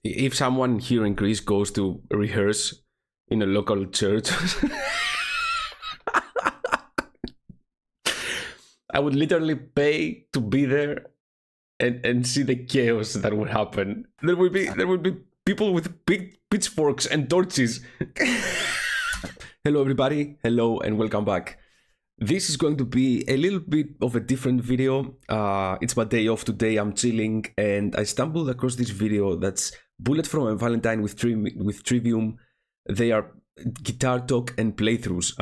if someone here in Greece goes to rehearse in a local church, I would literally pay to be there and see the chaos that would happen. There would be people with big pitchforks and torches. Hello everybody, hello and welcome back. This is going to be a little bit of a different video. It's my day off today, I'm chilling, and I stumbled across this video that's Bullet from Valentine with Trivium. They are guitar talk and playthroughs.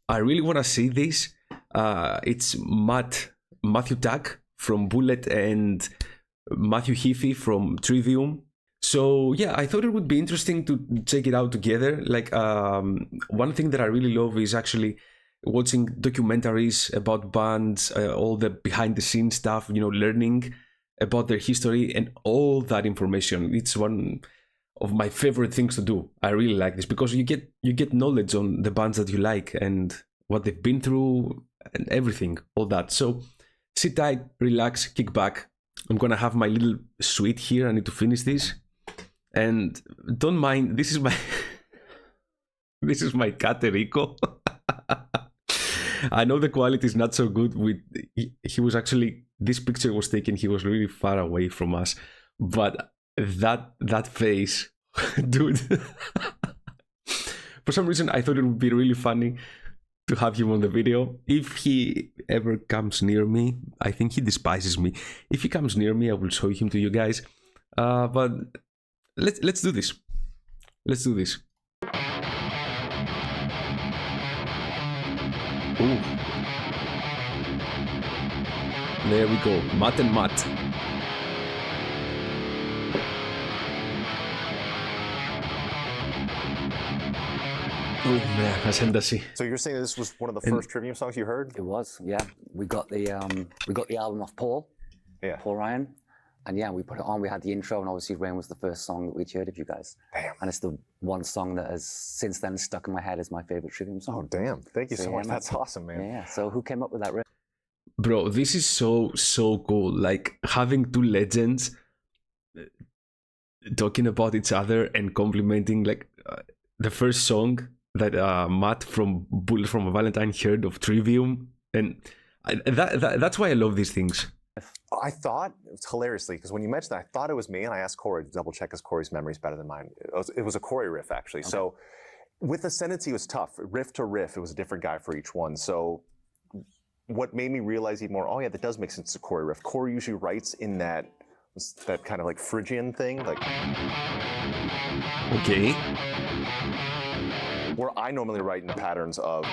I really want to see this. It's Matthew Tack from Bullet and Matthew Heafy from Trivium. So yeah, I thought it would be interesting to check it out together. Like one thing that I really love is actually watching documentaries about bands, all the behind the scenes stuff, you know, learning about their history and all that information. It's one of my favorite things to do. I really like this because you get knowledge on the bands that you like and what they've been through and everything, all that. So sit tight, relax, kick back. I'm gonna have my little sweet here. I need to finish this. And don't mind, this is my this is my cat Rico. I know the quality is not so good. He was actually, this picture was taken, he was really far away from us, but that face, dude. For some reason I thought it would be really funny to have him on the video. If he ever comes near me, I think he despises me. If he comes near me, I will show him to you guys. But let's do this. Let's do this. Ooh. There we go. Matt and Matt. Oh man, that's ένταση. So you're saying this was one of the first Trivium songs you heard? It was, yeah. We got the album off Paul. Yeah. Paul Ryan. And yeah, we put it on. We had the intro, and obviously Rain was the first song that we'd heard of you guys. Damn. And it's the one song that has since then stuck in my head as my favorite Trivium song. Oh damn! Thank you so much. Man. That's awesome, man. Yeah. So who came up with that riff? Bro, this is so cool. Like having two legends talking about each other and complimenting. Like the first song that Matt from Bullet from Valentine heard of Trivium, and that's why I love these things. I thought, it's hilariously, because when you mentioned that, I thought it was me, and I asked Corey to double check because Corey's memory is better than mine. It was a Corey riff, actually. Okay. So with Ascendancy, it was tough. Riff to riff, it was a different guy for each one. So what made me realize even more, oh yeah, that does make sense to Corey riff. Corey usually writes in that kind of like Phrygian thing, like... Okay. Where I normally write in the patterns of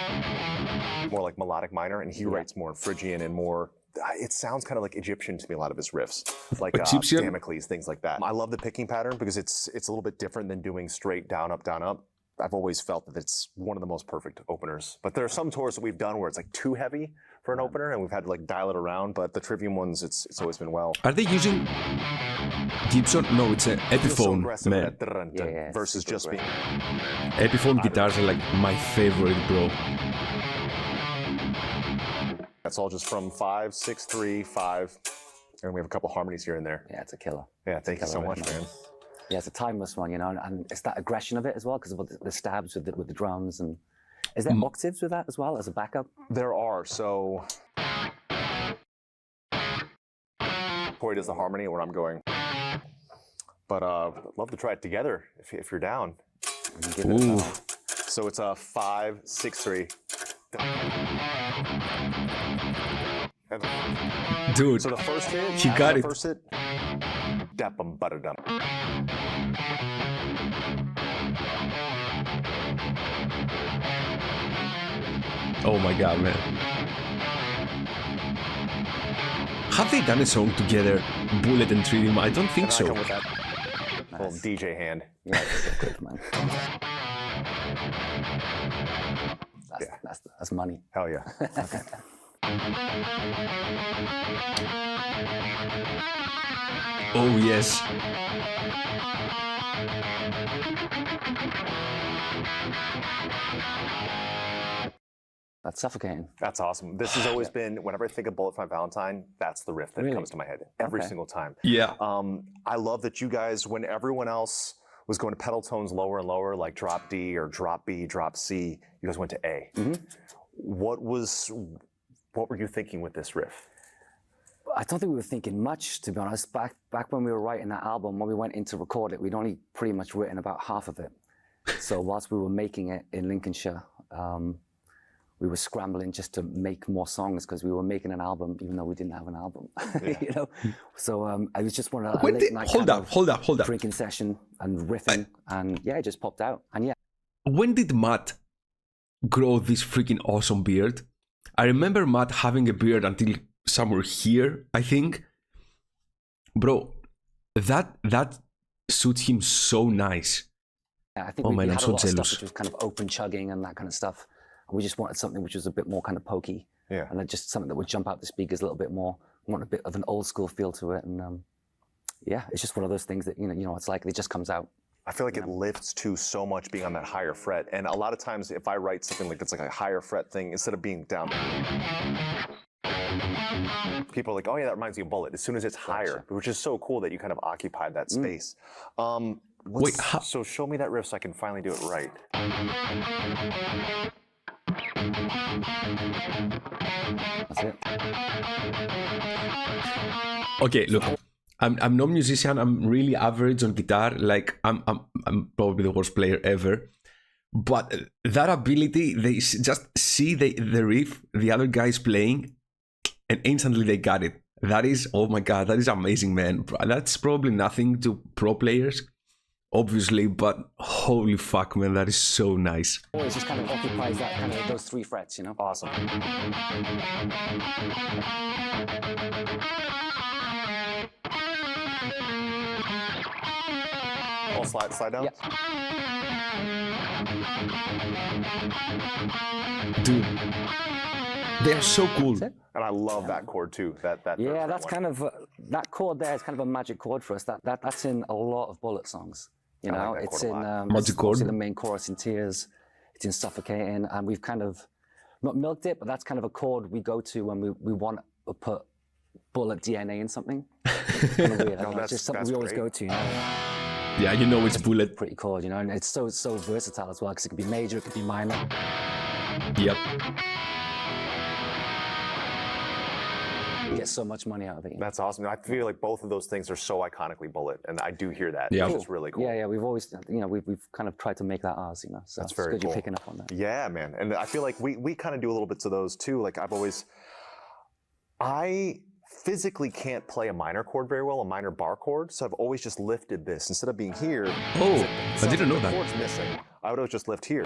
more like melodic minor, and he writes more in Phrygian and more... It sounds kind of like Egyptian to me, a lot of his riffs, like Damocles, things like that. I love the picking pattern because it's a little bit different than doing straight down, up, down, up. I've always felt that it's one of the most perfect openers. But there are some tours that we've done where it's like too heavy for an opener, and we've had to like dial it around. But the Trivium ones, it's always been well. Are they using Gibson? No, it's an Epiphone, man. Yeah, versus just being... Epiphone guitars are like my favorite, bro. That's all just from 5, 6, 3, 5, and we have a couple harmonies here and there. Yeah, it's a killer. Yeah, thank you so much, man. Yeah, it's a timeless one, you know, and it's that aggression of it as well, because of the stabs with the drums. And is there octaves with that as well as a backup? There are. So Corey does the harmony where I'm going, but I'd love to try it together if you're down. Ooh. So it's a 5, 6, 3. Dude, so the first hit, he got it. First hit, dapum butadum. Oh my god, man. Have they done a song together, Bullet and Trivium? I don't think so. With that little DJ hand. Yeah, that's good, man. That's money. Hell yeah. Okay. Oh yes. That's suffocating. That's awesome. This has always been, whenever I think of Bullet for My Valentine, that's the riff that comes to my head every single time. Yeah. I love that you guys, when everyone else was going to pedal tones lower and lower, like drop D or drop B, drop C, you guys went to A. What were you thinking with this riff? I don't think we were thinking much, to be honest. Back when we were writing that album, when we went in to record it, we'd only pretty much written about half of it. So whilst we were making it in Lincolnshire, we were scrambling just to make more songs because we were making an album, even though we didn't have an album. You know, so I was just one of hold up. Drinking session and riffing, and yeah, it just popped out. And yeah. When did Matt grow this freaking awesome beard? I remember Matt having a beard until somewhere here, I think. Bro, that suits him so nice. Yeah, I think we had a lot of stuff which was kind of open chugging and that kind of stuff. We just wanted something which was a bit more kind of pokey. Yeah. And then just something that would jump out the speakers a little bit more. We want a bit of an old school feel to it. And yeah, it's just one of those things that, you know, it's like it just comes out. I feel like it lifts too so much being on that higher fret. And a lot of times if I write something like it's like a higher fret thing, instead of being down there, people are like, oh yeah, that reminds me of Bullet. As soon as it's higher, which is so cool that you kind of occupied that space. Wait, so show me that riff so I can finally do it right. That's it. Okay, look, I'm no musician. I'm really average on guitar. Like I'm probably the worst player ever. But that ability, they just see the riff the other guy's playing, and instantly they got it. That is, oh my god, that is amazing, man. That's probably nothing to pro players, obviously, but holy fuck, man, that is so nice. It just kind of occupies that kind of those 3 frets, you know? Awesome. Oh, slide down? Yep. Dude, they are so cool. And I love that chord too. Yeah, that's kind of that chord there is kind of a magic chord for us. That's in a lot of Bullet songs. You know, like it's in magic chord. the main chorus in Tears. It's in Suffocating, and we've kind of not milked it, but that's kind of a chord we go to when we want to put Bullet DNA in something. It's kind of weird. It's just something we always go to. You know? Yeah, you know it's Bullet. Pretty chord, you know, and it's so versatile as well because it can be major, it can be minor. Yep. You get so much money out of it. You know? That's awesome. I feel like both of those things are so iconically Bullet, and I do hear that, which is really cool. Yeah, we've always, you know, we've kind of tried to make that ours, you know. So that's very cool. You're picking up on that. Yeah, man, and I feel like we kind of do a little bit of those too. Like I physically can't play a minor chord very well, a minor bar chord, so I've always just lifted this instead of being here. Oh, I didn't know that. The chord's missing. I would always just lift here.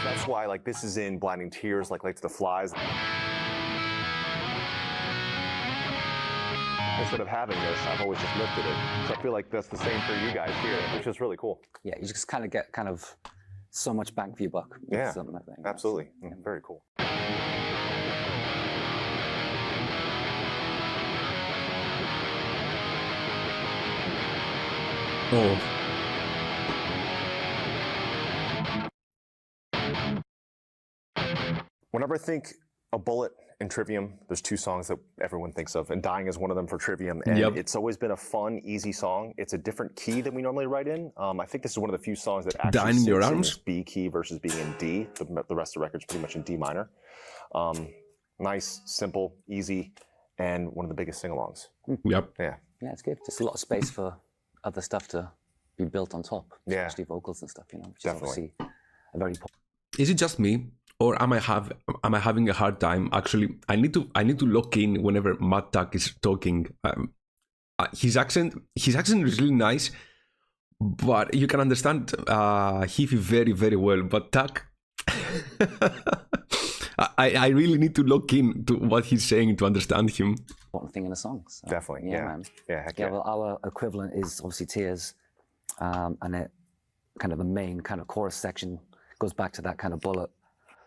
That's why, like, this is in Blinding Tears, like to the Flies. Instead of having this, I've always just lifted it. So I feel like that's the same for you guys here, which is really cool. Yeah, you just kind of get so much bang for your buck. Yeah, something like that. absolutely. Yeah, very cool. Oh. Whenever I think a Bullet and Trivium, there's 2 songs that everyone thinks of, and Dying is one of them for Trivium. And it's always been a fun, easy song. It's a different key than we normally write in. I think this is one of the few songs that actually Dying in Your Arms? in B key versus being in D. The rest of the record's pretty much in D minor. Nice, simple, easy, and one of the biggest sing-alongs. Yep. Yeah. Yeah, it's good. Just a lot of space for other stuff to be built on top, especially vocals and stuff, you know, which is obviously a very important. Is it just me, or am I having a hard time? Actually, I need to lock in whenever Matt Tuck is talking. His accent is really nice, but you can understand Heafy very, very well. But Tuck, I really need to look in to what he's saying to understand him. Important thing in a song. So, Definitely, man. Heck yeah. Well, our equivalent is obviously Tears, and it kind of the main kind of chorus section goes back to that kind of Bullet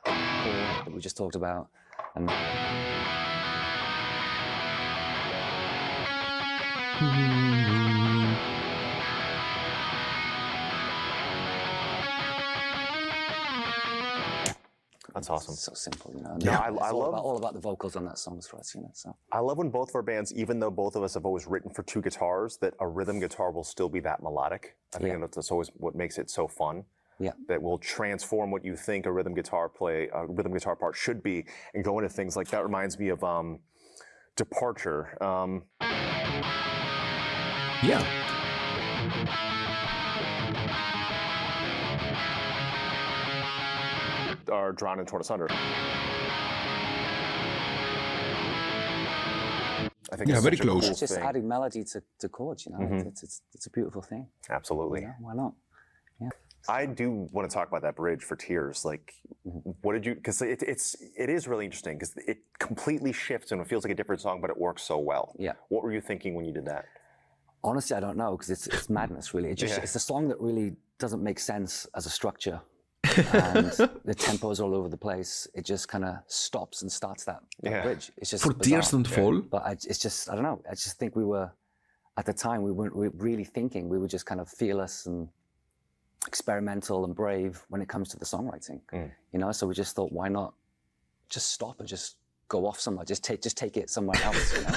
that we just talked about, and That's awesome. It's so simple, you know. Yeah, It's I love all about the vocals on that songs for us, you know. So I love when both of our bands, even though both of us have always written for two guitars, that a rhythm guitar will still be that melodic. I think that's always what makes it so fun. Yeah. That will transform what you think a rhythm guitar part should be, and go into things like that. Reminds me of Departure. Yeah. Are Drawn and Torn Asunder. I think Yeah, it's very such a close. cool it's just thing. adding melody to chords, you know. It's a beautiful thing. Absolutely. You know? Why not? Yeah. I do want to talk about that bridge for Tears. Like, what did you? Because it is really interesting because it completely shifts and it feels like a different song, but it works so well. Yeah. What were you thinking when you did that? Honestly, I don't know because it's madness, really. It's a song that really doesn't make sense as a structure, and the tempo's all over the place. It just kind of stops and starts that bridge. It's just For bizarre. Tears Don't Fall. But it's just, I don't know. I just think we were, at the time, we weren't really thinking. We were just kind of fearless and experimental and brave when it comes to the songwriting. You know, so we just thought, why not just stop and just go off somewhere? Just take it somewhere else. You know?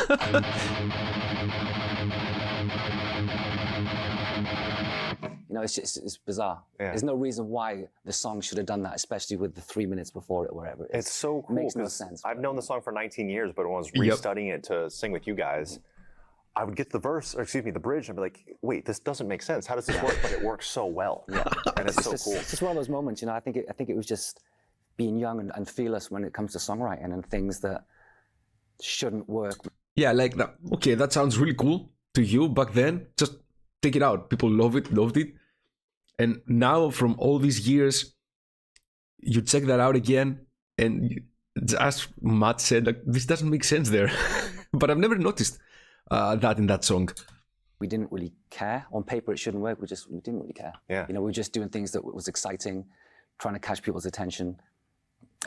You know, it's bizarre. Yeah. There's no reason why the song should have done that, especially with the 3 minutes before it, wherever it is. It's so cool. It makes no sense. I've known the song for 19 years, but when I was restudying it to sing with you guys, I would get the verse, or excuse me, the bridge, and I'd be like, wait, this doesn't make sense. How does this work? But it works so well. Yeah. And it's so cool. It's just one of those moments, you know. I think it was just being young and fearless when it comes to songwriting and things that shouldn't work. Yeah, like that. Okay, that sounds really cool to you back then. Just take it out. People loved it. And now, from all these years, you check that out again, and as Matt said, like, this doesn't make sense there. But I've never noticed that in that song. We didn't really care. On paper, it shouldn't work. We didn't really care. Yeah. You know, we were just doing things that was exciting, trying to catch people's attention,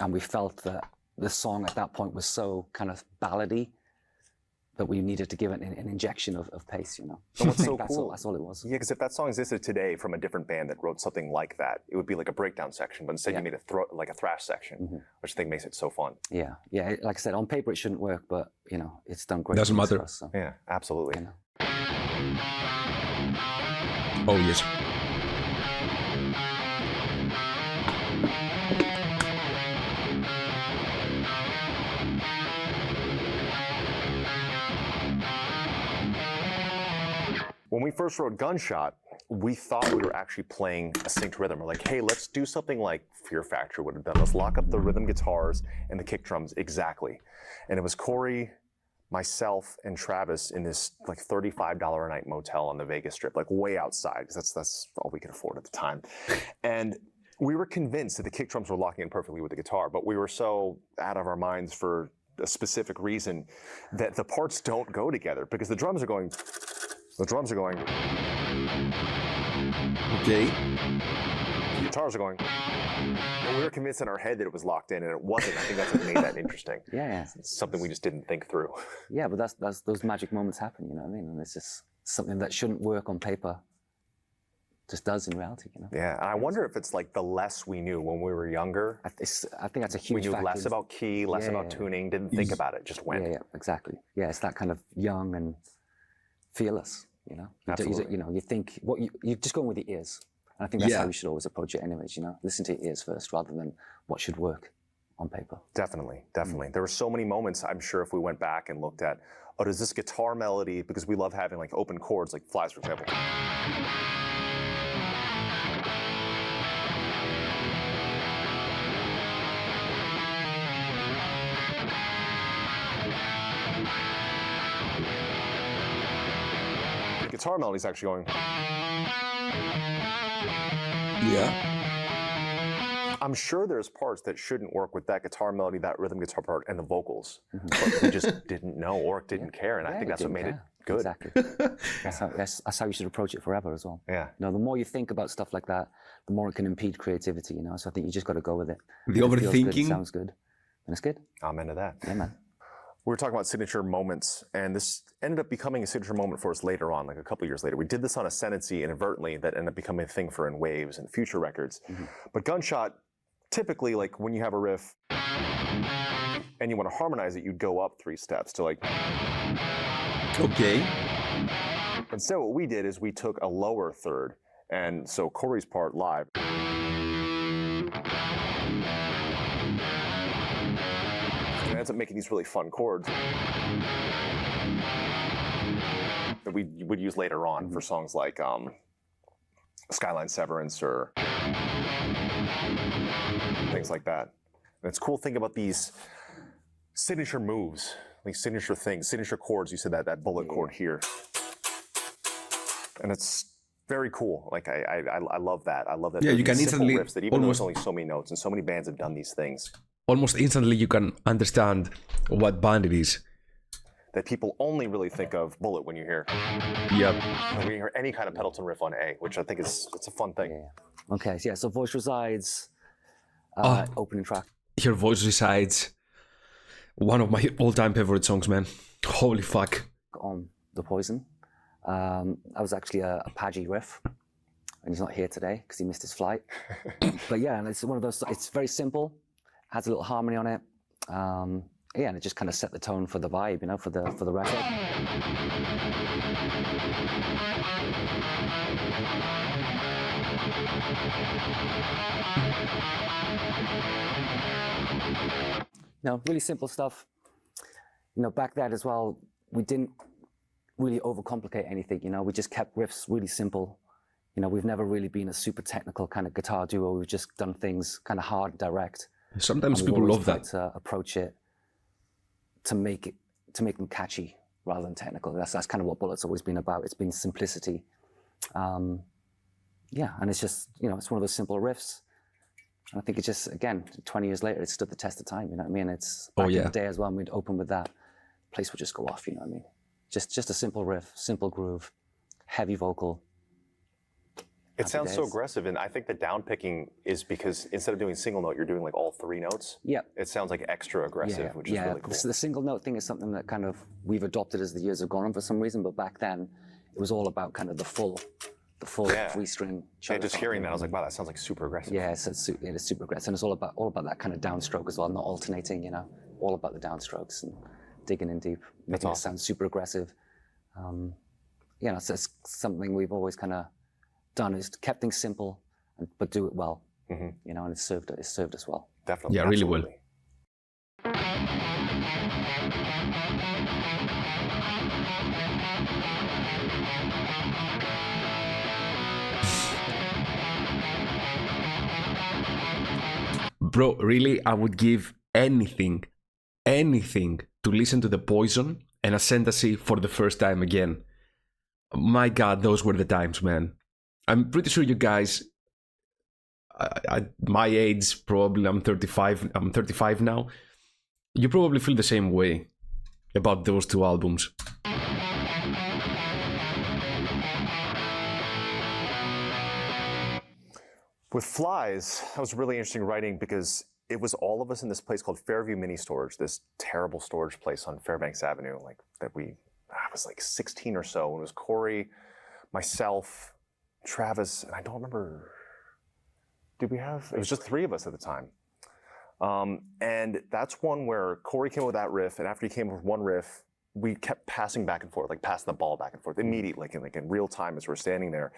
and we felt that the song at that point was so kind of ballady that we needed to give it an injection of pace, you know. And what's so that's cool? That's all it was. Yeah, because if that song existed today from a different band that wrote something like that, it would be like a breakdown section, but instead you made like a thrash section, which I think makes it so fun. Yeah, yeah. Like I said, on paper it shouldn't work, but you know, it's done great. Doesn't things matter. for us, so, Yeah, absolutely. you know. Oh, yes. When we first wrote Gunshot, we thought we were actually playing a synced rhythm. We're like, hey, let's do something like Fear Factory would have done. Let's lock up the rhythm guitars and the kick drums exactly. And it was Corey, myself, and Travis in this like $35 a night motel on the Vegas Strip, like way outside, because that's all we could afford at the time. And we were convinced that the kick drums were locking in perfectly with the guitar, but we were so out of our minds for a specific reason that the parts don't go together, because the drums are going. Okay. The guitars are going. And we were convinced in our head that it was locked in, and it wasn't. I think that's what made that interesting. Yeah. It's something we just didn't think through. Yeah, but that's those magic moments happen, you know what I mean? And it's just something that shouldn't work on paper, just does in reality, you know? Yeah, and I wonder if it's like the less we knew when we were younger. I think that's a huge We knew factor. less about key, less about tuning, didn't think about it, just went. Yeah, exactly. Yeah, it's that kind of young and fearless, you know? Absolutely. You know, you think, you're just going with your ears. And I think that's how we should always approach it anyways, you know? Listen to your ears first rather than what should work on paper. Definitely, definitely. There were so many moments, I'm sure, if we went back and looked at, oh, does this guitar melody, because we love having like open chords, like Flies, for example. The guitar melody is actually going. Yeah. I'm sure there's parts that shouldn't work with that guitar melody, that rhythm guitar part, and the vocals. But we just didn't know or didn't care, and I think that's what made it good. Exactly. That's how you should approach it forever as well. Yeah. You know, the more you think about stuff like that, the more it can impede creativity, you know? So I think you just got to go with it. The If it feels good, overthinking. it sounds good. And it's good. I'm into that. Yeah, man. We were talking about signature moments, and this ended up becoming a signature moment for us later on, like a couple years later. We did this on Ascendancy inadvertently, that ended up becoming a thing for In Waves and future records. But Gunshot typically, like when you have a riff and you want to harmonize it, you'd go up 3 steps to like. Okay. Instead, what we did is we took a lower third, and so Corey's part live. And it ends up making these really fun chords that we would use later on for songs like Skyline Severance or things like that. And it's cool thinking about these signature moves, these signature things, signature chords. You said that bullet chord here. And it's very cool. Like I love that. I love that. Yeah, you can instantly riffs that even though there's only so many notes and so many bands have done these things. Almost instantly you can understand what band it is. That people only really think of Bullet when you hear. Yep. When you hear any kind of Pendleton riff on A, which I think it's a fun thing. Yeah. Okay, so yeah, so Voice Resides, opening track. Your Voice Resides, one of my all-time favorite songs, man. Holy fuck. On The Poison. That was actually a Paggy riff, and he's not here today because he missed his flight. But yeah, and it's one of those, it's very simple, has a little harmony on it. Yeah, and it just kind of set the tone for the vibe, you know, for the record. You know, really simple stuff. You know, back then as well, we didn't really overcomplicate anything, you know, we just kept riffs really simple. You know, we've never really been a super technical kind of guitar duo. We've just done things kind of hard and direct. Sometimes people love that. To approach it to make them catchy rather than technical. That's kind of what Bullet's always been about. It's been simplicity. Yeah, and it's just, you know, it's one of those simple riffs. And I think it's just, again, 20 years later, it stood the test of time, you know what I mean? It's back in the day as well, when we'd open with that, place would just go off, you know what I mean? Just a simple riff, simple groove, heavy vocal. It sounds so aggressive, and I think the down picking is because instead of doing single note, you're doing like all 3 notes. Yeah. It sounds like extra aggressive, which is really cool. The single note thing is something that kind of we've adopted as the years have gone on for some reason, but back then it was all about kind of the full 3-string. Yeah, just hearing that, I was like, wow, that sounds like super aggressive. Yeah, it is super aggressive, and it's all about that kind of downstroke as well, not alternating, you know, all about the downstrokes and digging in deep, making it sound super aggressive. You know, so it's something we've always kind of done, is kept things simple, but do it well. You know, and it's served us well. Definitely. Yeah, really well. Bro, really, I would give anything to listen to The Poison and Ascendancy for the first time again. My God, those were the times, man. I'm pretty sure you guys, at my age, probably I'm 35 now, you probably feel the same way about those 2 albums. With Flies, that was really interesting writing because it was all of us in this place called Fairview Mini Storage, this terrible storage place on Fairbanks Avenue, like that I was like 16 or so, and it was Corey, myself, Travis, and I don't remember, it was just 3 of us at the time. And that's one where Corey came up with that riff, and after he came up with one riff, we kept passing back and forth, like passing the ball back and forth immediately, like in real time as we're standing there.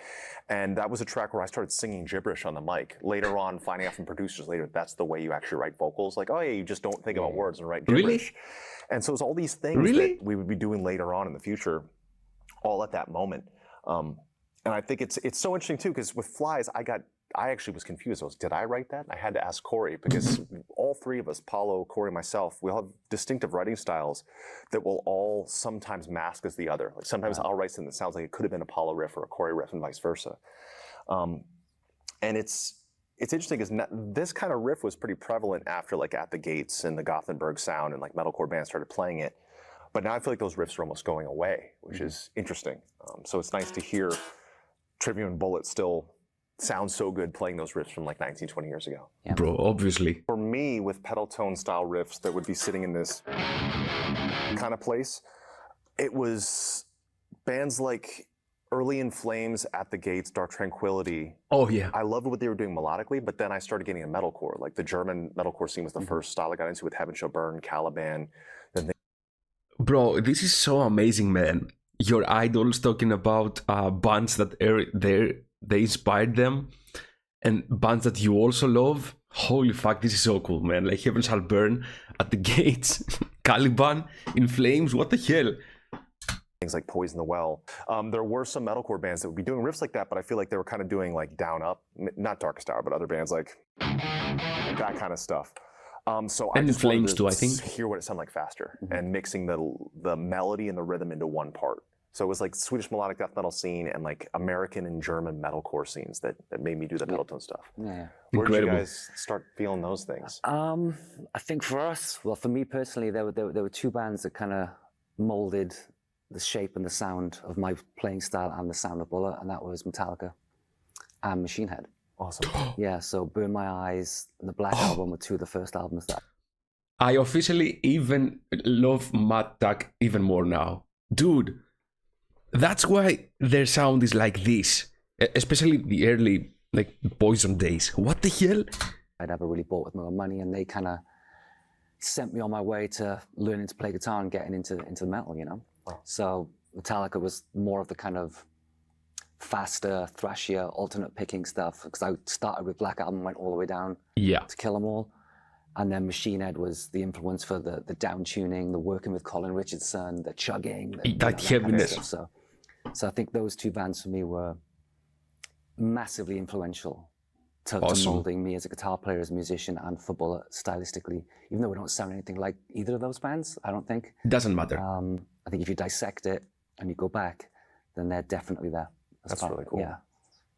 And that was a track where I started singing gibberish on the mic. Later on, finding out from producers later, that's the way you actually write vocals. Like, oh yeah, you just don't think about words and write gibberish. Really? And so it's all these things that we would be doing later on in the future, all at that moment. And I think it's so interesting too, because with Flies, I actually was confused. Did I write that? I had to ask Corey, because all 3 of us, Paulo, Corey, myself, we all have distinctive writing styles that will all sometimes mask as the other. Like sometimes I'll write something that sounds like it could have been a Paulo riff or a Corey riff and vice versa. And it's interesting because this kind of riff was pretty prevalent after like At the Gates and the Gothenburg sound, and like metalcore bands started playing it. But now I feel like those riffs are almost going away, which is interesting. So it's nice to hear Trivium and Bullet still sound so good playing those riffs from like 19, 20 years ago. Yeah. Bro, obviously. For me, with pedal tone style riffs that would be sitting in this kind of place, it was bands like Early in Flames, At the Gates, Dark Tranquility. Oh yeah. I loved what they were doing melodically, but then I started getting into metalcore. Like the German metalcore scene was the first style I got into with Heaven Shall Burn, Caliban. Then Bro, this is so amazing, man. Your idols talking about bands that they inspired them, and bands that you also love. Holy fuck, this is so cool, man. Like Heaven Shall Burn, At the Gates, Caliban, In Flames, what the hell? things like Poison the Well. There were some metalcore bands that would be doing riffs like that, but I feel like they were kind of doing like Down Up, not Darkest Hour, but other bands like that kind of stuff. So and I just Flames wanted too, to I think. hear what it sounded like faster and mixing the melody and the rhythm into one part. So it was like Swedish melodic death metal scene and like American and German metalcore scenes that made me do the pedal tone stuff. Yeah. Where did you guys start feeling those things? I think for us, well, for me personally, there were two bands that kind of molded the shape and the sound of my playing style and the sound of Bullet, and that was Metallica and Machine Head. Awesome. Yeah, so Burn My Eyes and the Black Album were two of the first albums that I officially even love Matt Tuck even more now. Dude, that's why their sound is like this. Especially the early, like, Poison days. What the hell? I'd ever really bought with my own money, and they kind of sent me on my way to learning to play guitar and getting into metal, you know? Wow. So Metallica was more of the kind of faster, thrashier, alternate picking stuff, because I started with Black Album, went all the way down to Kill 'Em All. And then Machine Head was the influence for the down tuning, the working with Colin Richardson, the chugging, that heaviness. Kind of stuff. So I think those two bands for me were massively influential to molding me as a guitar player, as a musician, and for Bullet stylistically. Even though we don't sound anything like either of those bands, I don't think. Doesn't matter. I think if you dissect it and you go back, then they're definitely there. That's really cool. Yeah,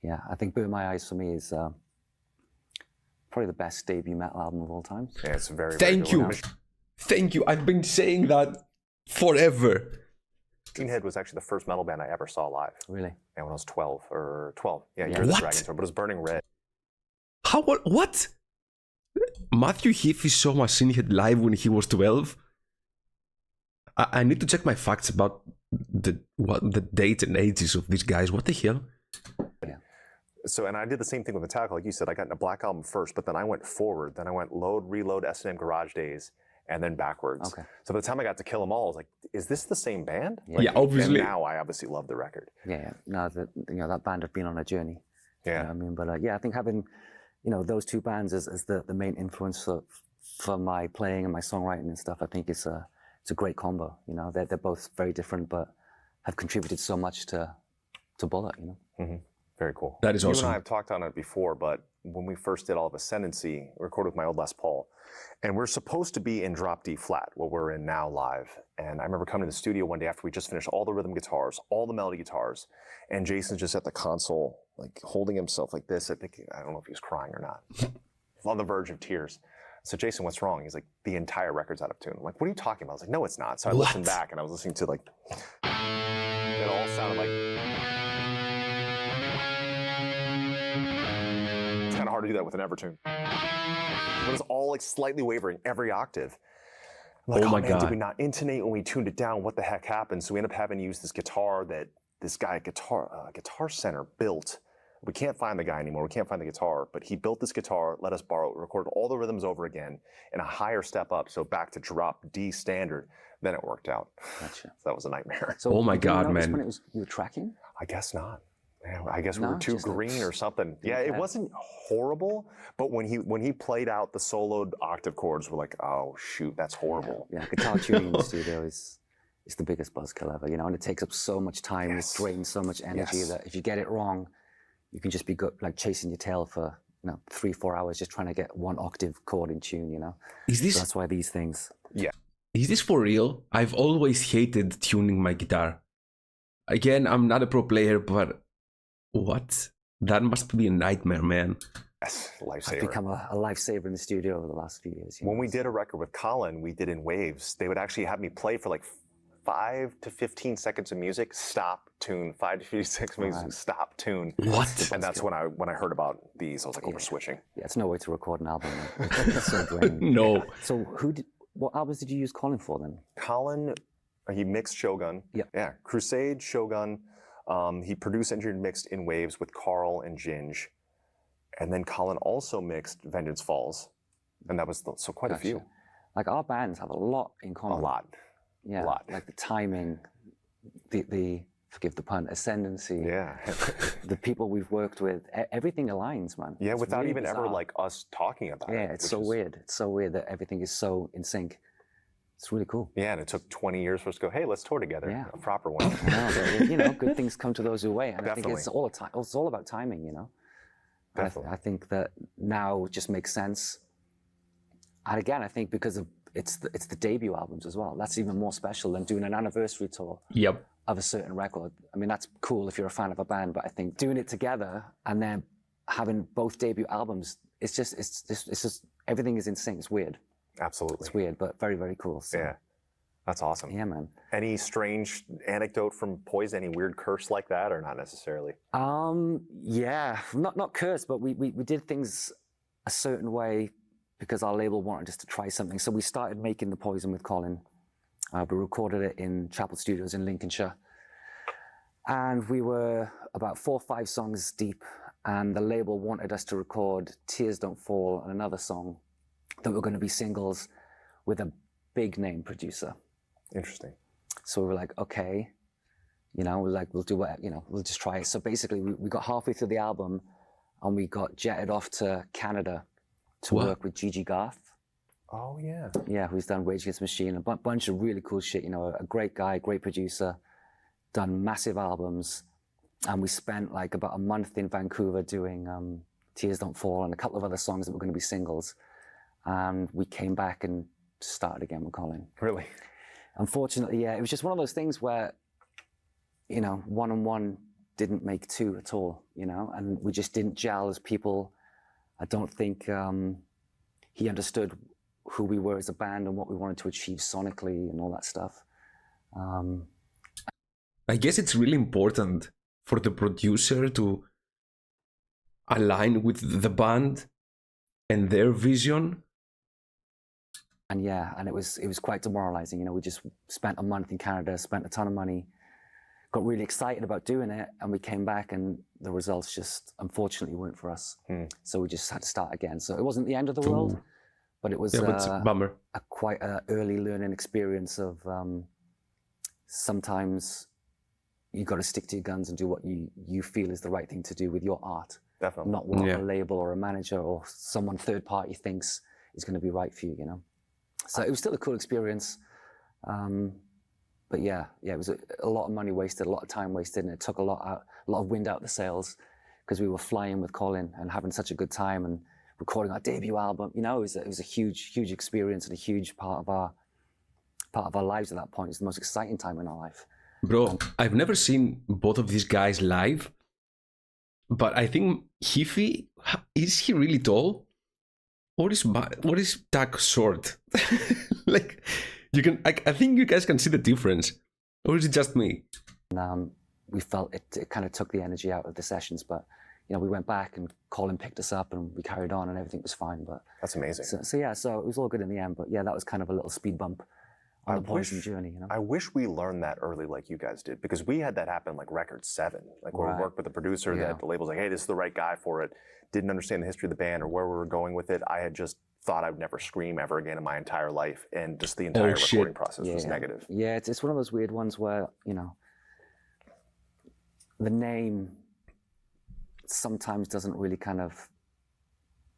yeah. I think Burn My Eyes for me is probably the best debut metal album of all time. Yeah, it's very, Thank you. Thank you. I've been saying that forever. Machine Head was actually the first metal band I ever saw live. Really? Yeah, when I was 12 or 12. Yeah, Year of the Dragon Tour, but it was Burning Red. How? What? Matthew Heafy saw Machine Head live when he was 12? I need to check my facts about the dates and ages of these guys. What the hell? Yeah. So, and I did the same thing with Metallica, like you said. I got into Black Album first, but then I went forward. Then I went Load, Reload, S&M Garage Days, and then backwards. Okay. So by the time I got to Kill 'Em All, I was like, is this the same band? Yeah, like, yeah, obviously. And now I obviously love the record. Yeah. No, that band have been on a journey. Yeah. You know what I mean, but yeah, I think having, those two bands as the main influence for my playing and my songwriting and stuff, I think it's a great combo. They're both very different, but have contributed so much to Bullet. Mm-hmm. Very cool. That is awesome. You and I have talked on it before, but when we first did All of Ascendancy, I recorded with my old Les Paul, and we're supposed to be in drop D flat, what we're in now live. And I remember coming to the studio one day after we just finished all the rhythm guitars, all the melody guitars, and Jason's just at the console, like holding himself like this. I don't know if he was crying or not, on the verge of tears. So Jason, what's wrong? He's like, the entire record's out of tune. I'm like, what are you talking about? I was like, no, it's not. So I listened back and I was listening to like, it all sounded like, it's kind of hard to do that with an Evertune. It was all like slightly wavering every octave. I'm like, oh my man, God. did we not intonate when we tuned it down? What the heck happened? So we ended up having to use this guitar that this guy at Guitar Center built. We can't find the guy anymore. We can't find the guitar, but he built this guitar, let us borrow it, recorded all the rhythms over again in a higher step up, so back to drop D standard. Then it worked out. Gotcha. So that was a nightmare. So oh my did you God, notice man. When you were tracking? I guess not. Man, I guess we No, were too just green or something. Yeah, it wasn't horrible, but when he played out the soloed octave chords, we're like, oh shoot, that's horrible. Yeah, guitar tuning in the studio is the biggest buzzkill ever, and it takes up so much time, it drains so much energy that if you get it wrong, you can just be like chasing your tail for 3-4 hours just trying to get one octave chord in tune. Is this? So that's why these things. Yeah. Is this for real? I've always hated tuning my guitar. Again, I'm not a pro player, but what? That must be a nightmare, man. Yes, It's lifesaver. become a lifesaver in the studio over the last few years. When we did a record with Colin, we did in waves. They would actually have me play for like 5 to 15 seconds of music, stop, tune, 5 to 15 seconds of music, stop, tune. What? And that's when I heard about these, I was like, oh, we're switching. Yeah, it's no way to record an album. It's so draining. No. So what albums did you use Colin for then? Colin, he mixed Shogun. Yeah. Yeah, Crusade, Shogun, He produced, engineered, mixed In Waves with Carl and Ginge. And then Colin also mixed Vengeance Falls. And that was so quite a few. Like our bands have a lot in common. A lot. Yeah. A lot. Like the timing, the forgive the pun, ascendancy. Yeah. The people we've worked with, everything aligns, man. Yeah, it's without really even bizarre. ever like us talking about it. Yeah, it's so weird. It's so weird that everything is so in sync. It's really cool. Yeah, and it took 20 years for us to go, hey, let's tour together. Yeah. A proper one. No, but, you know, good things come to those who wait. And Definitely. I think it's all about timing, you know. Definitely. I think that now it just makes sense. And again, I think because of it's the debut albums as well. That's even more special than doing an anniversary tour of a certain record. I mean, that's cool if you're a fan of a band, but I think doing it together and then having both debut albums, it's just everything is in sync. It's weird. Absolutely. It's weird, but very, very cool. So. Yeah. That's awesome. Yeah, man. Any strange anecdote from Poison? Any weird curse like that, or not necessarily? Yeah, not curse, but we did things a certain way because our label wanted us to try something. So we started making the Poison with Colin. We recorded it in Chapel Studios in Lincolnshire, and we were about 4 or 5 songs deep. And the label wanted us to record "Tears Don't Fall" and another song that were going to be singles with a big name producer. Interesting. So we were like, okay, you know, we'll do what, you know, we'll just try it. So basically we got halfway through the album and we got jetted off to Canada to work with Gigi Garth. Oh, yeah. Yeah, who's done Rage Against the Machine, a bunch of really cool shit, you know, a great guy, great producer, done massive albums. And we spent like about a month in Vancouver doing Tears Don't Fall and a couple of other songs that were going to be singles. And we came back and started again with Colin. Really? Unfortunately, yeah, it was just one of those things where, you know, 1 and 1 didn't make 2 at all, you know, and we just didn't gel as people. I don't think he understood who we were as a band and what we wanted to achieve sonically and all that stuff. I guess it's really important for the producer to align with the band and their vision. And yeah, and it was quite demoralizing. You know, we just spent a month in Canada, spent a ton of money, got really excited about doing it, and we came back and the results just unfortunately weren't for us. So we just had to start again. So it wasn't the end of the world, but it was it's a bummer. Quite an early learning experience of sometimes you got to stick to your guns and do what you feel is the right thing to do with your art. Definitely. Not what a label or a manager or someone third party thinks is going to be right for you, you know? So it was still a cool experience. But yeah, it was a lot of money wasted, a lot of time wasted, and it took a lot of wind out of the sails because we were flying with Colin and having such a good time and recording our debut album. You know, it was a huge, huge experience and a huge part of our lives at that point. It was the most exciting time in our life. Bro, I've never seen both of these guys live, but I think Heafy, is he really tall? Or is Dak short? Like, I think you guys can see the difference. Or is it just me? And, we felt it kind of took the energy out of the sessions, but you know, we went back and Colin picked us up and we carried on and everything was fine. But that's amazing. So it was all good in the end. But yeah, that was kind of a little speed bump on the Poison journey, you know? I wish we learned that early like you guys did, because we had that happen like record 7. Like where we worked with a producer that the label's like, hey, this is the right guy for it. Didn't understand the history of the band or where we were going with it. I had just thought I would never scream ever again in my entire life. And just the entire recording process was negative. Yeah, it's one of those weird ones where, you know, the name sometimes doesn't really kind of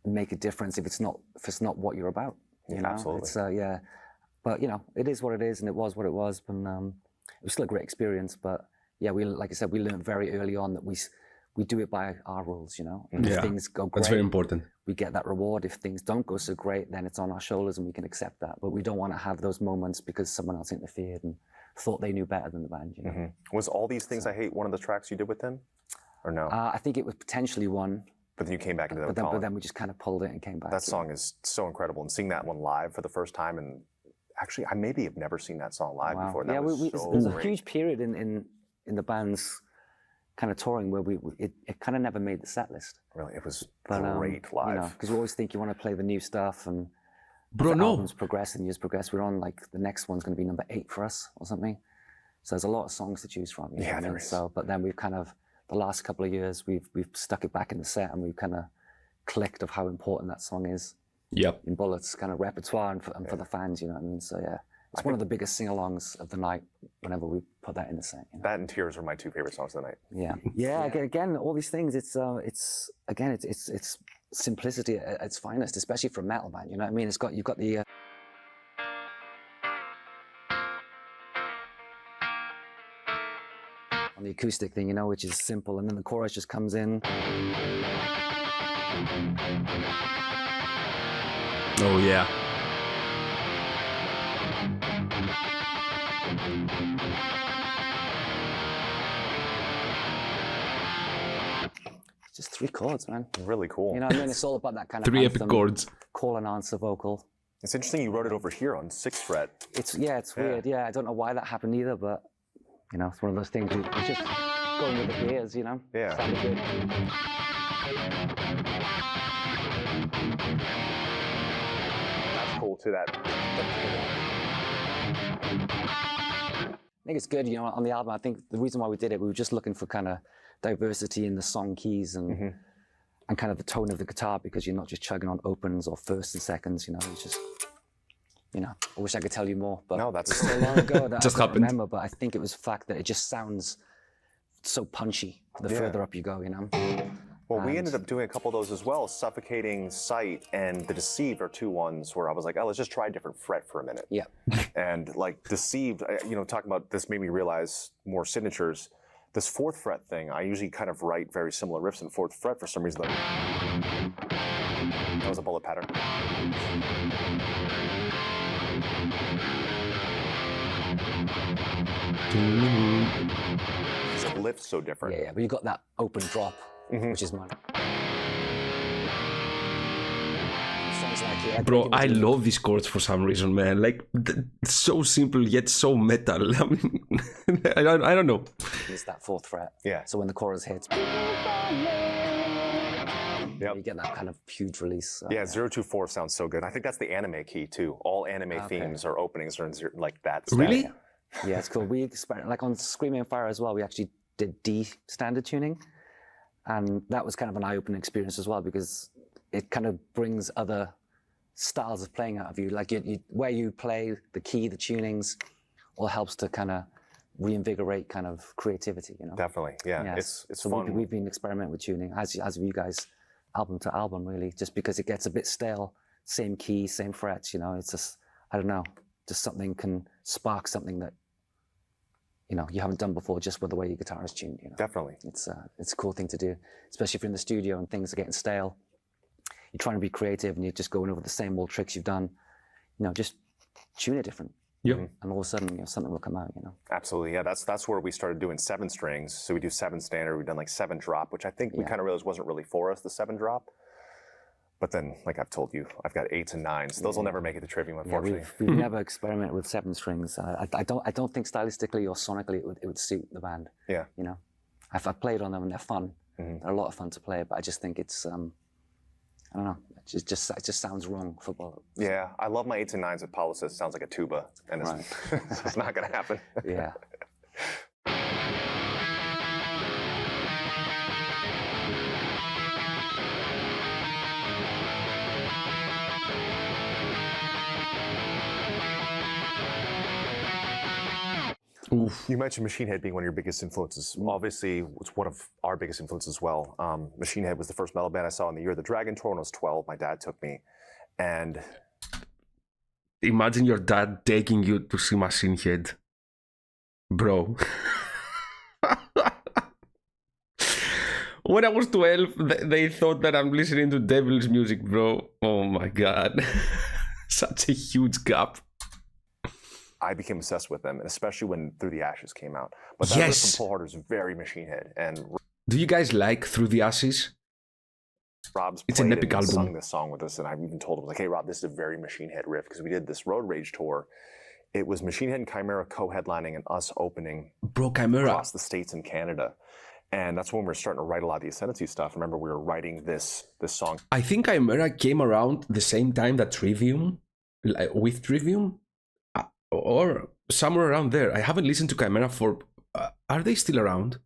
make a difference if it's not what you're about. You know? Absolutely. It's, but you know, it is what it is, and it was what it was. And it was still a great experience. But yeah, like I said, we learned very early on that we do it by our rules. You know, and if things go great, that's very important. We get that reward. If things don't go so great, then it's on our shoulders, and we can accept that. But we don't want to have those moments because someone else interfered and thought they knew better than the band. You know? Was All These Things I Hate one of the tracks you did with them, or no? I think it was potentially one. But then you came back into that. But then we just kind of pulled it and came back. That song is so incredible, and seeing that one live for the first time, and actually, I maybe have never seen that song live before. That was so there's great. a huge period in the band's kind of touring where it kind of never made the set list. Really, it was great live. You know, because you always think you want to play the new stuff, and Bro, as the albums progress and years progress, we're on like the next one's going to be number 8 for us or something. So there's a lot of songs to choose from. You know Yeah, what I there mean? is. So, but then we've kind of, the last couple of years, we've stuck it back in the set, and we've kind of clicked of how important that song is Yep. in Bullets, kind of repertoire and for the fans, you know what I mean? So yeah, it's one of the biggest sing-alongs of the night whenever we put that in the set. You know? That and Tears are my two favorite songs of the night. Yeah, yeah. Again, all these things. It's simplicity at its finest, especially for a metal band. You know what I mean? You've got the on the acoustic thing, you know, which is simple, and then the chorus just comes in. Oh yeah. It's just 3 chords, man. Really cool. You know what I mean? It's all about that kind of 3 epic chords. call and answer vocal. It's interesting you wrote it over here on 6th fret. It's weird. Yeah, I don't know why that happened either, but you know, it's one of those things. We just going with the gears, you know. Yeah. Sounded good. That's cool too. That. I think it's good, you know, on the album. I think the reason why we did it, we were just looking for kind of diversity in the song keys and kind of the tone of the guitar, because you're not just chugging on opens or firsts and seconds, you know. It's just, you know, I wish I could tell you more, but No, that's so long ago that Just I don't happened. remember. But I think it was the fact that it just sounds so punchy the further up you go, you know. Well, we ended up doing a couple of those as well. Suffocating, Sight, and The Deceived are 2 ones where I was like, oh, let's just try a different fret for a minute. Yeah. And like Deceived, you know, talking about this made me realize more signatures. This 4th fret thing, I usually kind of write very similar riffs in 4th fret for some reason. That was a bullet pattern. It lifts so different. Yeah, but you got that open drop, which is mine. Sounds like, yeah, Bro, I love these chords for some reason, man. Like, so simple yet so metal. I mean, I don't know. It's that 4th fret. Yeah. So when the chorus hits, Yep. you get that kind of huge release. So, Yeah, 024 sounds so good. I think that's the anime key too. All anime themes or openings are in like that. Really? Yeah, it's cool. We experiment, like on Screaming Fire as well, we actually did D standard tuning. And that was kind of an eye-opening experience as well, because it kind of brings other styles of playing out of you. Like where you play, the key, the tunings, all helps to kind of reinvigorate kind of creativity, you know? Definitely, yeah. Yes. It's So fun. we've been experimenting with tuning, as you guys, album to album, really, just because it gets a bit stale. Same key, same frets, you know. It's just, I don't know, just something can spark something that, you know, you haven't done before, just with the way your guitar is tuned, you know. Definitely. It's a cool thing to do, especially if you're in the studio and things are getting stale. You're trying to be creative and you're just going over the same old tricks you've done. You know, just tune it different. Yeah. And all of a sudden, you know, something will come out, you know. Absolutely, yeah. That's where we started doing 7 strings. So we do 7 standard. We've done like 7 drop, which I think we kind of realized wasn't really for us, the 7 drop. But then, like I've told you, I've got 8s and 9s. Those will never make it to Trivium, unfortunately. We've never experimented with 7 strings. I don't think stylistically or sonically it would suit the band. Yeah. You know, I've played on them and they're fun. They're a lot of fun to play, but I just think it's I don't know. It just sounds wrong for Bullet. Yeah, I love my 8s and 9s with Paolo says it sounds like a tuba, and it's, it's not going to happen. Yeah. Oof. You mentioned Machine Head being one of your biggest influences. Obviously, it's one of our biggest influences as well. Machine Head was the first metal band I saw in the Year of the Dragon tour when I was 12. My dad took me, and Imagine your dad taking you to see Machine Head. Bro. When I was 12, they thought that I'm listening to devil's music, bro. Oh my god. Such a huge gap. I became obsessed with them, and especially when Through the Ashes came out. But that riff from Pull Harder is very Machine Head, and do you guys like Through the Ashes? Rob's It's an played epic and album. sung this song with us, and I even told him, like, hey, Rob, this is a very Machine Head riff, because we did this Road Rage tour. It was Machine Head and Chimera co-headlining and us opening Bro, Chimera. across the States and Canada. And that's when we were starting to write a lot of the Ascendancy stuff. Remember, we were writing this song. I think Chimera came around the same time that Trivium, with Trivium, or somewhere around there. I haven't listened to Chimera for... are they still around?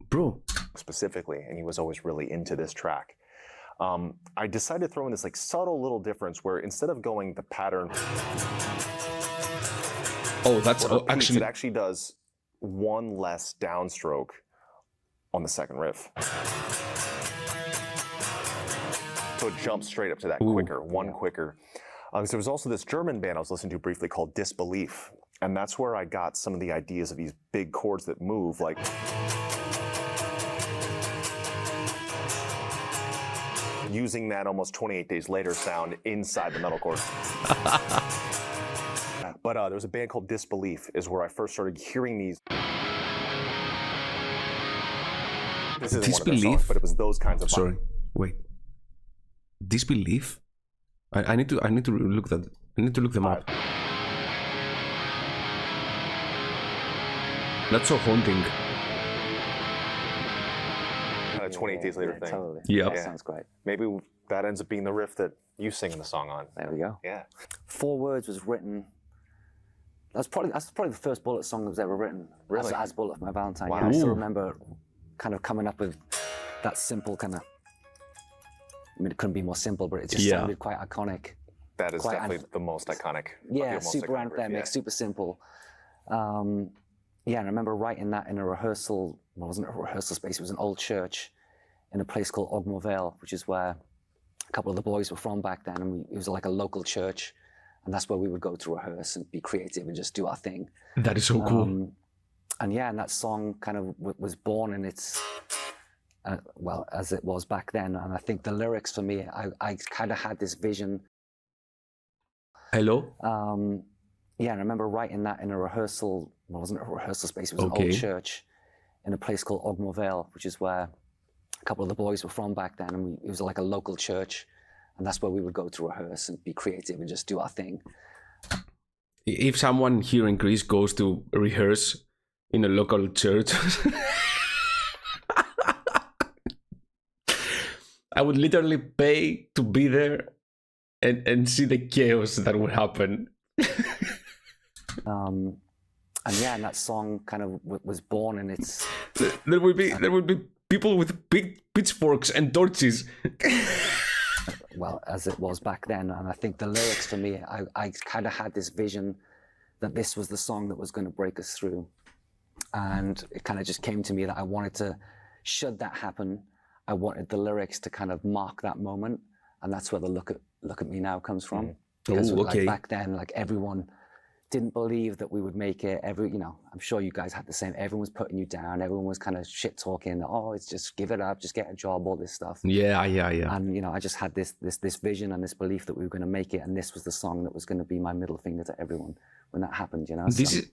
Bro. Specifically, and he was always really into this track. I decided to throw in this like subtle little difference where instead of going the pattern... Oh, that's actually... It actually does one less downstroke on the second riff. So it jumps straight up to that quicker, quicker. So there was also this German band I was listening to briefly called Disbelief. And that's where I got some of the ideas of these big chords that move, like... using that almost 28 Days Later sound inside the metalcore. But there was a band called Disbelief, is where I first started hearing these. This isn't one of their songs, but it was those kinds of... Sorry, wait. Disbelief? I need to look that. I need to look them up. That's so haunting. Kind of 28 Days Later thing. Totally. Yeah. That sounds great. Maybe that ends up being the riff that you sing the song on. There we go. Yeah. 4 Words was written. That's probably the first Bullet song that was ever written. Really? As Bullet for my Valentine. Wow. Yeah, I still remember kind of coming up with that simple kind of... I mean, it couldn't be more simple, but it just sounded quite iconic. That is definitely the most iconic. Yeah, super anthemic, super simple. Yeah, and I remember writing that in a rehearsal. Well, it wasn't a rehearsal space. It was an old church in a place called Ogmore Vale, which is where a couple of the boys were from back then. And it was like a local church. And that's where we would go to rehearse and be creative and just do our thing. That is so cool. And yeah, and that song kind of was born in its... well, as it was back then. And I think the lyrics for me, I kind of had this vision. Hello? Yeah, and I remember writing that in a rehearsal. Well, it wasn't a rehearsal space. It was an old church in a place called Ogmore Vale, which is where a couple of the boys were from back then. And it was like a local church. And that's where we would go to rehearse and be creative and just do our thing. If someone here in Greece goes to rehearse in a local church... I would literally pay to be there and see the chaos that would happen. And yeah, and that song kind of was born in its... There would be people with big pitchforks and torches. Well, as it was back then. And I think the lyrics for me, I kind of had this vision that this was the song that was going to break us through. And it kind of just came to me that I wanted to, should that happen, I wanted the lyrics to kind of mark that moment. And that's where the Look at Me Now comes from. Because like back then, like everyone didn't believe that we would make it. I'm sure you guys had the same. Everyone was putting you down. Everyone was kind of shit talking. Oh, it's just give it up, just get a job, all this stuff. Yeah. And I just had this vision and this belief that we were going to make it, and this was the song that was going to be my middle finger to everyone when that happened. This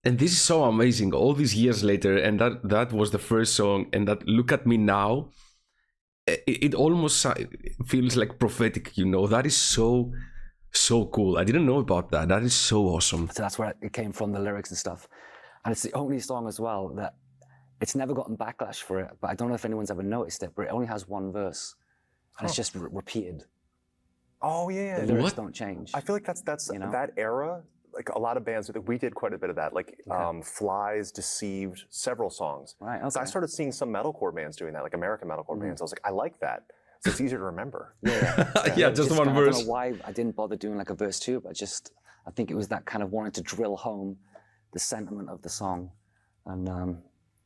is so amazing. All these years later, and that was the first song, and that Look at Me Now. It almost feels like prophetic. That is so cool. I didn't know about that. That is so awesome. So that's where it came from, the lyrics and stuff. And it's the only song as well that it's never gotten backlash for it, but I don't know if anyone's ever noticed it, but it only has one verse and it's just repeated. Oh yeah. The lyrics don't change. I feel like that's that era, like a lot of bands, we did quite a bit of that, like Flies, Deceived, several songs. Right, okay. So I started seeing some metalcore bands doing that, like American metalcore bands. I was like, I like that. So it's easier to remember. Yeah, just one verse. I don't know why I didn't bother doing like a verse 2, but I think it was that kind of wanting to drill home the sentiment of the song. And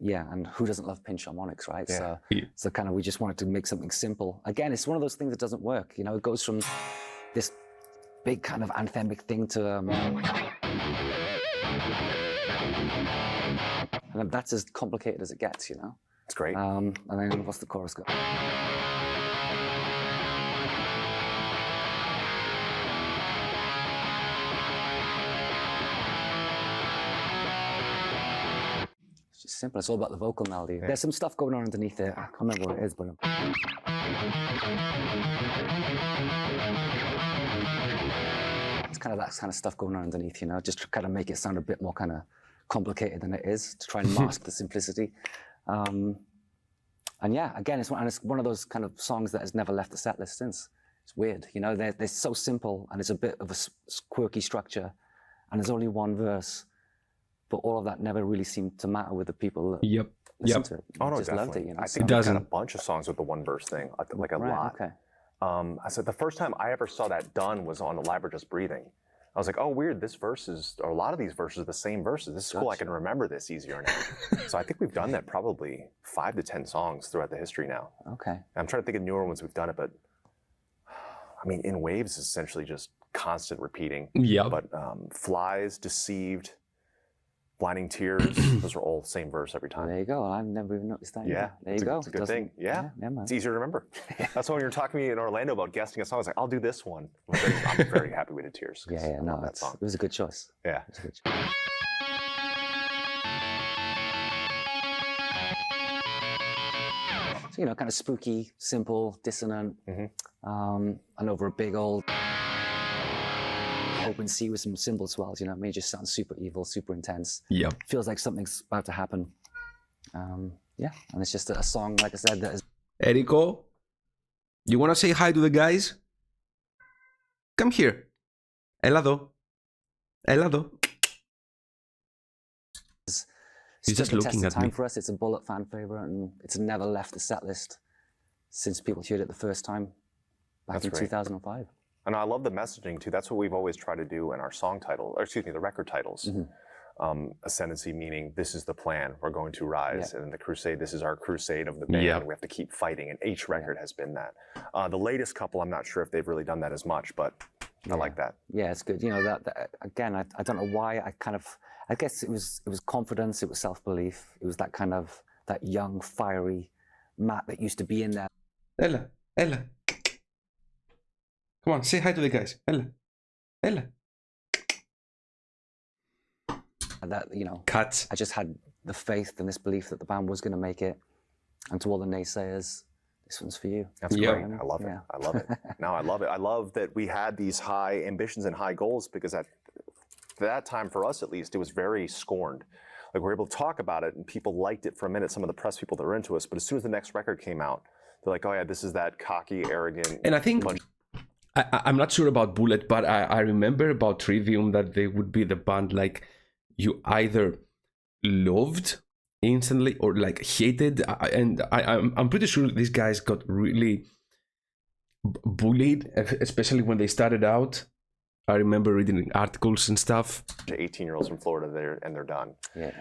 and who doesn't love pinch harmonics, right? Yeah. So kind of we just wanted to make something simple. Again, it's one of those things that doesn't work. It goes from this big kind of anthemic thing to... and that's as complicated as it gets, It's great. And then what's the chorus go? It's just simple. It's all about the vocal melody. There's some stuff going on underneath it. I can't remember what it is, but... It's kind of that kind of stuff going on underneath, just to kind of make it sound a bit more kind of complicated than it is, to try and mask the simplicity. And yeah, again, it's one of those kind of songs that has never left the set list since. It's weird, they're so simple, and it's a bit of a quirky structure, and there's only one verse, but all of that never really seemed to matter with the people that listen to it. Oh no, just definitely. loved it, you know. I think we've got a bunch of songs with the one verse thing, like a lot. Okay. I said the first time I ever saw that done was on Alive or Just Breathing. I was like, oh, weird, this verse is, or a lot of these verses are the same verses. This is cool, I can remember this easier now. So I think we've done that probably 5 to 10 songs throughout the history now. Okay. I'm trying to think of newer ones we've done it, but I mean, In Waves is essentially just constant repeating. Yeah. But Flies, Deceived, Blinding Tears, those are all the same verse every time. There you go. I've never even noticed that. Yeah, There you go. It's a good thing. Yeah, man. it's easier to remember. That's why when you're talking to me in Orlando about guesting a song, I was like, I'll do this one. I'm very happy we did Tears. Yeah, no, that song. It was a good choice. Yeah. It was a good choice. So, you know, kind of spooky, simple, dissonant, and over a big old open sea with some cymbal swells, you know, it may just sound super evil, super intense. Yeah. Feels like something's about to happen. Yeah, and it's just a song, like I said, that is... Erico, you want to say hi to the guys? Come here. Helado. Helado. He's just looking at me. For us, it's a Bullet fan favorite, and it's never left the set list since people heard it the first time back in 2005. And I love the messaging too. That's what we've always tried to do in our song title, or excuse me, the record titles. Ascendancy meaning this is the plan, we're going to rise. And the crusade, this is our crusade of the band. We have to keep fighting, and each record has been that. The latest couple, I'm not sure if they've really done that as much, but I like that. Yeah, it's good. You know, that again, I don't know why, I guess it was confidence, it was self-belief, it was that kind of, that young, fiery Matt that used to be in there. Ella, Ella. Come on, say hi to the guys. Ella. Ella. That, you know, Cats. I just had the faith and this belief that the band was going to make it. And to all the naysayers, this one's for you. That's great. I love it. I love it. No, I love it. I love that we had these high ambitions and high goals, because at that time, for us at least, it was very scorned. Like, we were able to talk about it and people liked it for a minute, some of the press people that were into us. But as soon as the next record came out, they're like, oh yeah, this is that cocky, arrogant. And I think... I'm not sure about Bullet, but I remember about Trivium that they would be the band like you either loved instantly or like hated. And I'm pretty sure these guys got really bullied, especially when they started out. I remember reading articles and stuff. 18-year-olds from Florida, they're done. Yeah.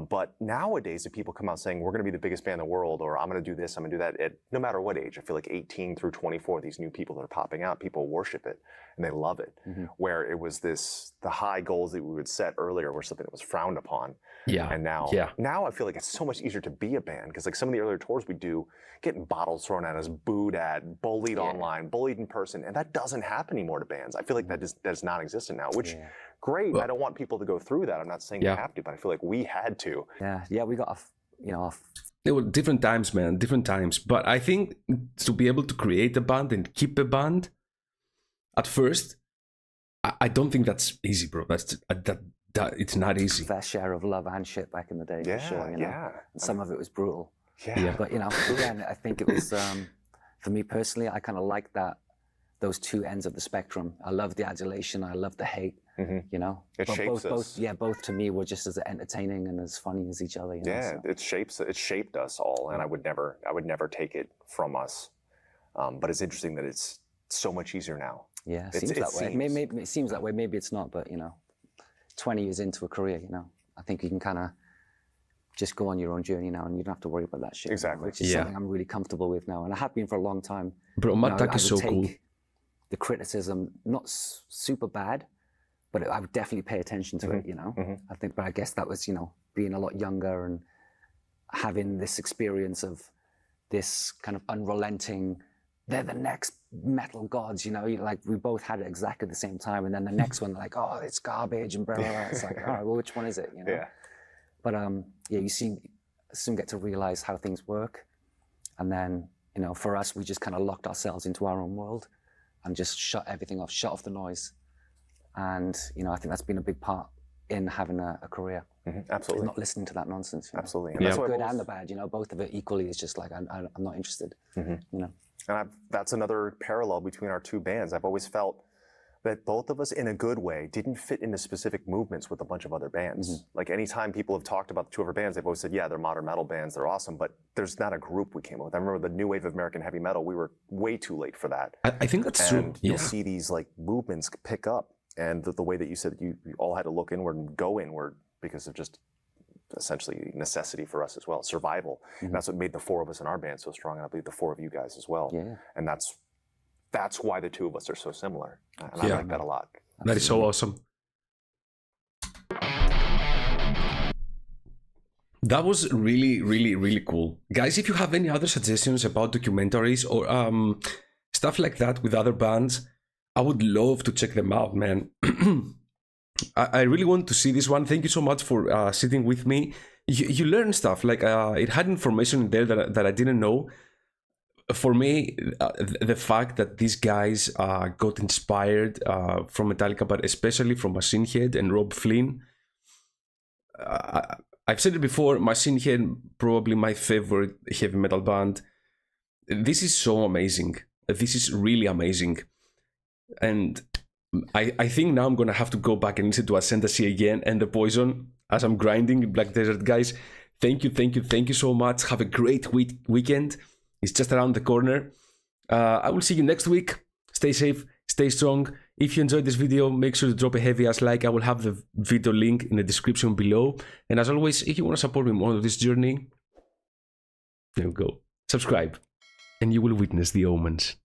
But nowadays, if people come out saying, we're going to be the biggest band in the world, or I'm going to do this, I'm going to do that, no matter what age, I feel like 18 through 24, these new people that are popping out, people worship it and they love it. Where it was the high goals that we would set earlier were something that was frowned upon. Yeah. And now I feel like it's so much easier to be a band, because like some of the earlier tours we do, getting bottles thrown at us, booed at, bullied online, bullied in person, and that doesn't happen anymore to bands. I feel like that is non-existent now, which great. Well, I don't want people to go through that. I'm not saying they have to, but I feel like we had to. Yeah, we got There were different times, man, different times. But I think to be able to create a band and keep a band at first, I don't think that's easy, bro. That it's not easy. Fair share of love and shit back in the day, for sure. You know? And some of it was brutal. But you know, again, I think it was for me personally, I kind of like those two ends of the spectrum. I love the adulation, I love the hate. You know, it shapes us. Both to me were just as entertaining and as funny as each other. You know, it shaped us all, and I would never take it from us. But it's interesting that it's so much easier now. Yeah, it seems that way. Maybe it seems that way. Maybe it's not. But you know, 20 years into a career, you know, I think you can kind of just go on your own journey now, and you don't have to worry about that shit. Exactly. Which is something I'm really comfortable with now, and I have been for a long time. Bro, Matak is so cool. The criticism, not super bad, but I would definitely pay attention to it, you know. I think, but I guess that was, you know, being a lot younger and having this experience of this kind of unrelenting, they're the next metal gods, you know, like we both had it exactly at the same time. And then the next one, like, oh, it's garbage and blah, blah, blah. It's like, all right, well, which one is it, you know? Yeah. But you soon get to realize how things work. And then, you know, for us, we just kind of locked ourselves into our own world and just shut everything off, shut off the noise. And, you know, I think that's been a big part in having a career. Absolutely. Not listening to that nonsense. You know? Absolutely. And that's the good and the bad, you know, both of it equally is just like, I'm not interested, you know. And that's another parallel between our two bands. I've always felt that both of us, in a good way, didn't fit into specific movements with a bunch of other bands. Like anytime people have talked about the two of our bands, they've always said, yeah, they're modern metal bands, they're awesome, but there's not a group we came up with. I remember the new wave of American heavy metal, we were way too late for that. I think that's true. And you'll see these like movements pick up, and the way that you said you all had to look inward and go inward because of just essentially necessity for us as well, survival. And that's what made the four of us in our band so strong, and I believe the four of you guys as well. And that's why the two of us are so similar. And I like that a lot. That is so awesome. That was really, really, really cool. Guys, if you have any other suggestions about documentaries or stuff like that with other bands, I would love to check them out, man. I really want to see this one. Thank you so much for sitting with me. You learn stuff, like it had information in there that I didn't know. For me, the fact that these guys got inspired from Metallica, but especially from Machine Head and Rob Flynn. I've said it before, Machine Head, probably my favorite heavy metal band. This is so amazing. This is really amazing. And I think now I'm going to have to go back and listen to Ascendancy again and The Poison as I'm grinding Black Desert. Guys, thank you so much. Have a great weekend. It's just around the corner. I will see you next week. Stay safe, stay strong. If you enjoyed this video, make sure to drop a heavy ass like. I will have the video link in the description below. And as always, if you want to support me more on this journey, there we go. Subscribe, and you will witness the omens.